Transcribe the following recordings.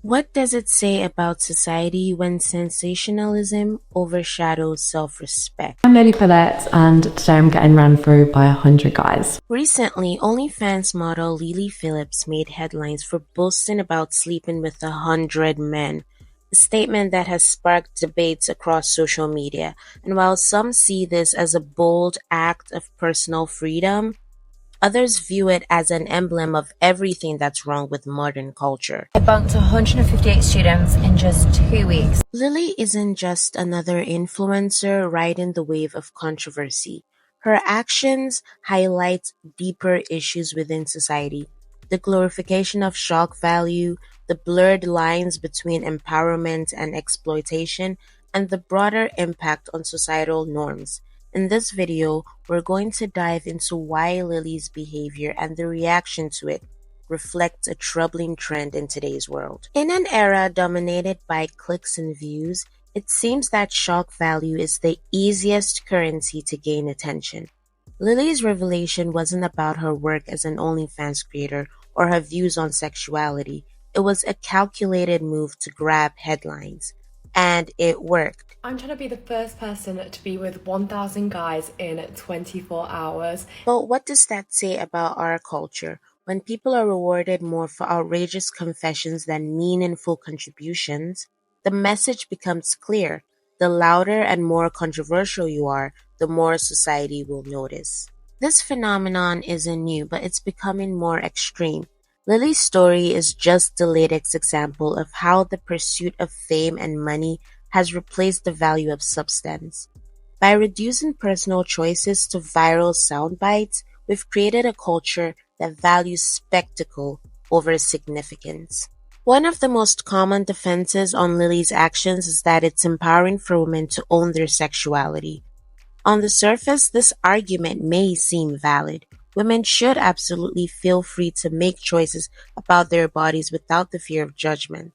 What does it say about society when sensationalism overshadows self-respect? I'm Lily Phillips, and today I'm getting ran through by 100 guys. Recently, OnlyFans model Lily Phillips made headlines for boasting about sleeping with 100 men, a statement that has sparked debates across social media. And while some see this as a bold act of personal freedom, others view it as an emblem of everything that's wrong with modern culture. I bunked 158 students in just 2 weeks. Lily isn't just another influencer riding the wave of controversy. Her actions highlight deeper issues within society: the glorification of shock value, the blurred lines between empowerment and exploitation, and the broader impact on societal norms. In this video, we're going to dive into why Lily's behavior and the reaction to it reflects a troubling trend in today's world. In an era dominated by clicks and views, it seems that shock value is the easiest currency to gain attention. Lily's revelation wasn't about her work as an OnlyFans creator or her views on sexuality. It was a calculated move to grab headlines. And it worked. I'm trying to be the first person to be with 1,000 guys in 24 hours. But what does that say about our culture? When people are rewarded more for outrageous confessions than meaningful contributions, the message becomes clear. The louder and more controversial you are, the more society will notice. This phenomenon isn't new, but it's becoming more extreme. Lily's story is just the latest example of how the pursuit of fame and money has replaced the value of substance. By reducing personal choices to viral sound bites, we've created a culture that values spectacle over significance. One of the most common defenses on Lily's actions is that it's empowering for women to own their sexuality. On the surface, this argument may seem valid. Women should absolutely feel free to make choices about their bodies without the fear of judgment.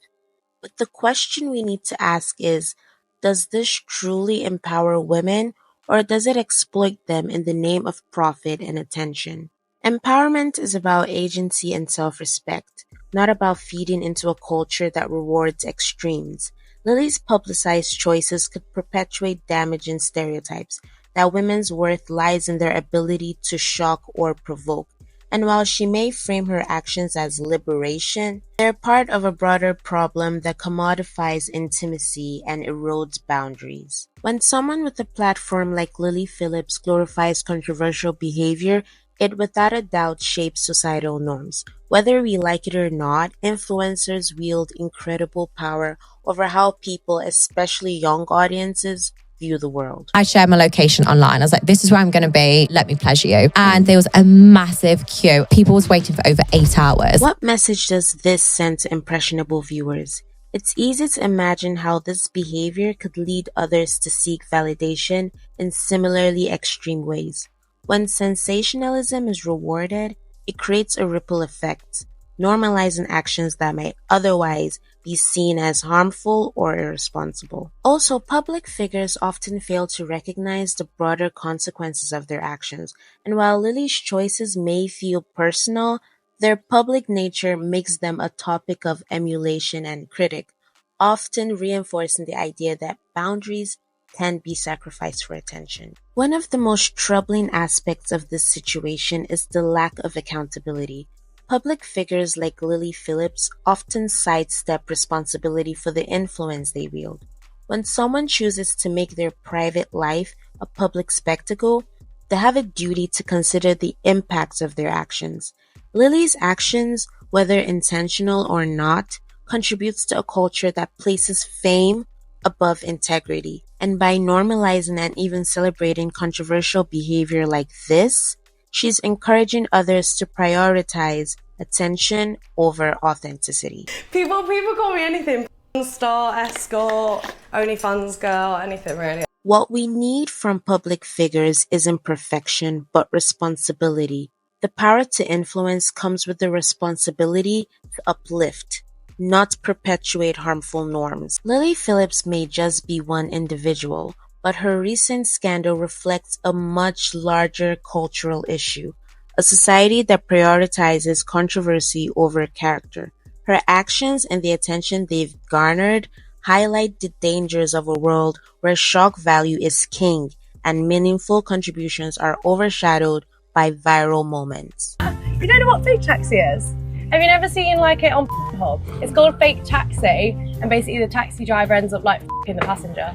But the question we need to ask is, does this truly empower women, or does it exploit them in the name of profit and attention? Empowerment is about agency and self-respect, not about feeding into a culture that rewards extremes. Lily's publicized choices could perpetuate damaging stereotypes that women's worth lies in their ability to shock or provoke. And while she may frame her actions as liberation, they're part of a broader problem that commodifies intimacy and erodes boundaries. When someone with a platform like Lily Phillips glorifies controversial behavior, it without a doubt shapes societal norms. Whether we like it or not, influencers wield incredible power over how people, especially young audiences, view the world. I shared my location online. I was like, this is where I'm going to be. Let me pleasure you. And there was a massive queue. People was waiting for over 8 hours. What message does this send to impressionable viewers? It's easy to imagine how this behavior could lead others to seek validation in similarly extreme ways. When sensationalism is rewarded, it creates a ripple effect, normalizing actions that might otherwise be seen as harmful or irresponsible. Also, public figures often fail to recognize the broader consequences of their actions, and while Lily's choices may feel personal, their public nature makes them a topic of emulation and critique, often reinforcing the idea that boundaries can be sacrificed for attention. One of the most troubling aspects of this situation is the lack of accountability. Public figures like Lily Phillips often sidestep responsibility for the influence they wield. When someone chooses to make their private life a public spectacle, they have a duty to consider the impacts of their actions. Lily's actions, whether intentional or not, contributes to a culture that places fame above integrity. And by normalizing and even celebrating controversial behavior like this, she's encouraging others to prioritize attention over authenticity. People call me anything. Star, escort, OnlyFans girl, anything really. What we need from public figures isn't perfection, but responsibility. The power to influence comes with the responsibility to uplift, not perpetuate harmful norms. Lily Phillips may just be one individual, but her recent scandal reflects a much larger cultural issue, a society that prioritizes controversy over character. Her actions and the attention they've garnered highlight the dangers of a world where shock value is king and meaningful contributions are overshadowed by viral moments. You don't know what fake taxi is? Have you never seen like it on Hub? It's called fake taxi, and basically the taxi driver ends up like f***ing the passenger.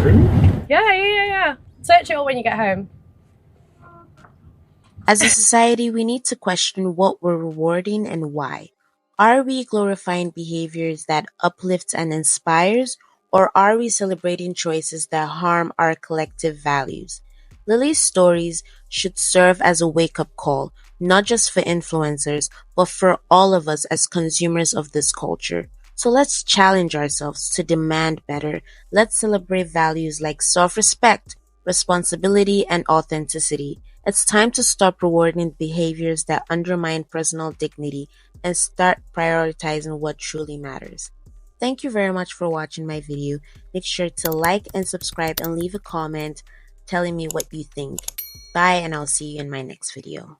Really? Yeah. Search it all when you get home. As a society, we need to question what we're rewarding and why. Are we glorifying behaviors that uplift and inspires, or are we celebrating choices that harm our collective values? Lily's stories should serve as a wake-up call, not just for influencers, but for all of us as consumers of this culture. So let's challenge ourselves to demand better. Let's celebrate values like self-respect, responsibility, and authenticity. It's time to stop rewarding behaviors that undermine personal dignity and start prioritizing what truly matters. Thank you very much for watching my video. Make sure to like and subscribe and leave a comment telling me what you think. Bye, and I'll see you in my next video.